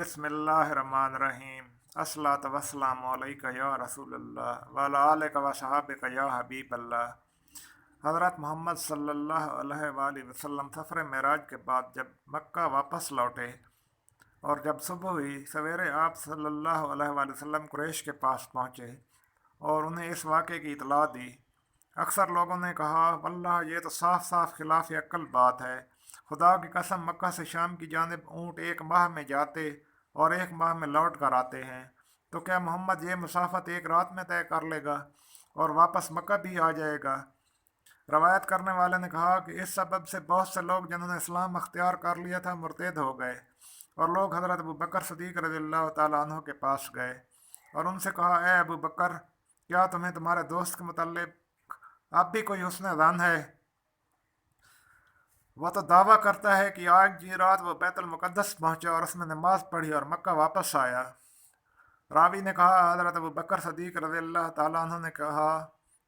बिस्मिल्लाहिर्रहमानिर्रहीम। अस्सलातु वस्सलामु अलैका या रसूलल्लाह व अला आलिका व सहाबिका या हबीबल्लाह। हज़रत मोहम्मद सल्लल्लाहु अलैहि वसल्लम सफ़र मेराज के बाद जब मक्का वापस लौटे और जब सुबह हुई सवेरे आप सल्लल्लाहु अलैहि वसल्लम कुरैश के पास पहुँचे और उन्हें इस वाक़े की इतला दी। अक्सर लोगों ने कहा, वल्लाह ये तो साफ साफ खिलाफ अक्ल बात है। खुदा की कसम, मक्का से शाम की जानिब ऊँट एक माह में जाते और एक माह में लौट कर आते हैं, तो क्या मोहम्मद ये मुसाफत एक रात में तय कर लेगा और वापस मक्का भी आ जाएगा? रवायत करने वाले ने कहा कि इस सबब से बहुत से लोग जिन्होंने इस्लाम अख्तियार कर लिया था मुर्तद हो गए, और लोग हज़रत अबू बकर सदीक़ रज़ियल्लाहु ताला अन्हु के पास गए और उनसे कहा, ए अबू बकर, क्या तुम्हें तुम्हारे दोस्त के मुतल्लिक़ अब भी कोई हुस्न ज़न है? वह तो दावा करता है कि आज की रात वो बैतुल मुक़द्दस पहुँचा और उसमें नमाज पढ़ी और मक्का वापस आया। रावी ने कहा, हज़रत अबू बकर सदीक़ रज़ियल्लाहु ताला अन्हु ने कहा,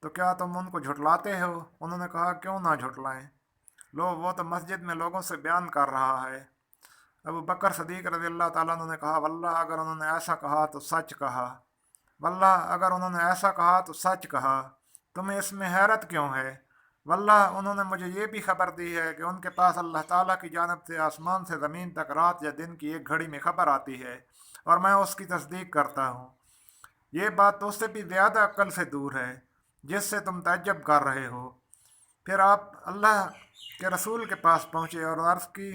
तो क्या तुम उनको झुठलाते हो? उन्होंने कहा, क्यों ना झुठलाएं, लो वो तो मस्जिद में लोगों से बयान कर रहा है। अबू बकर सदीक़ रज़ियल्लाहु ताला अन्हु ने कहा, वल्लाह अगर उन्होंने ऐसा कहा तो सच कहा, वल्लाह अगर उन्होंने ऐसा कहा तो सच कहा, तुम्हें इसमें हैरत क्यों है? वल्लाह उन्होंने मुझे ये भी खबर दी है कि उनके पास अल्लाह ताला की जानब से आसमान से ज़मीन तक रात या दिन की एक घड़ी में खबर आती है और मैं उसकी तस्दीक करता हूँ। ये बात तो उससे भी ज़्यादा अक्ल से दूर है जिससे तुम तअज्जुब कर रहे हो। फिर आप अल्लाह के रसूल के पास पहुँचे और अर्ज़ की,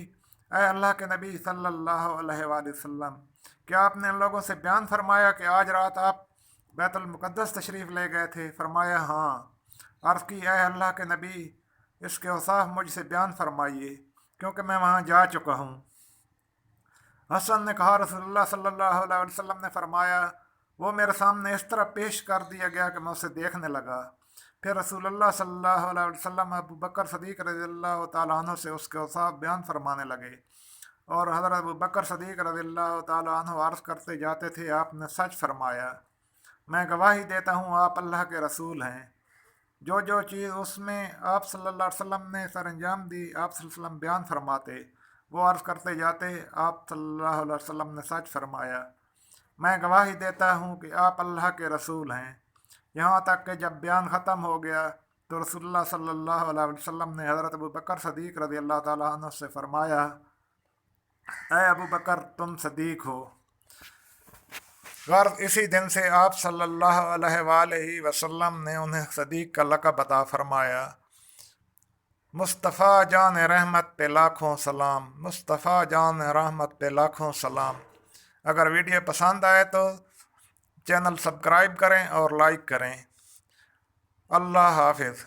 ऐ अल्लाह के नबी सल्लल्लाहु अलैहि वसल्लम, क्या आपने उन लोगों से बयान फरमाया कि आज रात आप बैतुल मुक़द्दस तशरीफ़ ले गए थे? फरमाया, हाँ। अर्ज़ की, ऐ अल्लाह के नबी, इसके औसाफ मुझसे बयान फरमाइए क्योंकि मैं वहाँ जा चुका हूँ। हसन ने कहा, रसूलुल्लाह सल्लल्लाहु अलैहि वसल्लम ने फरमाया, वो मेरे सामने इस तरह पेश कर दिया गया कि मैं उसे देखने लगा। फिर रसूलुल्लाह सल्लल्लाहु अलैहि वसल्लम अबू बकर सदीक़ रज़ियल्लाहु ताला अन्हु से उसके औसाफ बयान फरमाने लगे और हज़रत अबू बकर सदीक़ रज़ियल्लाहु ताला अन्हु अर्ज़ करते जाते थे, आपने सच फरमाया, मैं गवाही देता हूँ आप अल्लाह के रसूल हैं। जो जो चीज़ उसमें आप सल्लल्लाहु अलैहि वसल्लम ने सर अंजाम दी, आप सल्लल्लाहु अलैहि वसल्लम बयान फरमाते, वो अर्ज़ करते जाते, आप सल्लल्लाहु अलैहि वसल्लम ने सच फरमाया, मैं गवाही देता हूँ कि आप अल्लाह के रसूल हैं। यहाँ तक कि जब बयान ख़त्म हो गया तो रसूलुल्लाह सल्लल्लाहु अलैहि वसल्लम ने हज़रत अबू बकर सदीक़ रज़ियल्लाहु ताला अन्हु से फरमाया, ऐ अबू बकर, तुम सदीक़ हो। गर्द इसी दिन से आप सल्लल्लाहु अलैहि वसल्लम ने उन्हें सदीक़ का लक़ब अता फरमाया। मुस्तफ़ा जान रहमत पे लाखों सलाम, मुस्तफ़ा जान रहमत पे लाखों सलाम। अगर वीडियो पसंद आए तो चैनल सब्सक्राइब करें और लाइक करें। अल्लाह हाफिज़।